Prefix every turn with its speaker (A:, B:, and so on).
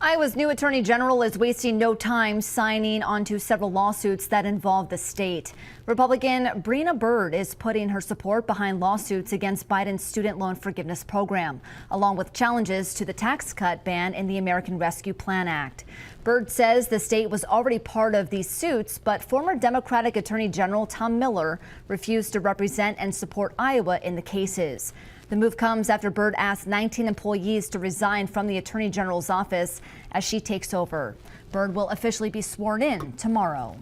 A: Iowa's new attorney general is wasting no time signing onto several lawsuits that involve the state. Republican Brina Byrd is putting her support behind lawsuits against Biden's student loan forgiveness program, along with challenges to the tax cut ban in the American Rescue Plan Act. Byrd says the state was already part of these suits, but former Democratic Attorney General Tom Miller refused to represent and support Iowa in the cases. The move comes after Byrd asked 19 employees to resign from the Attorney General's office as she takes over. Byrd will officially be sworn in tomorrow.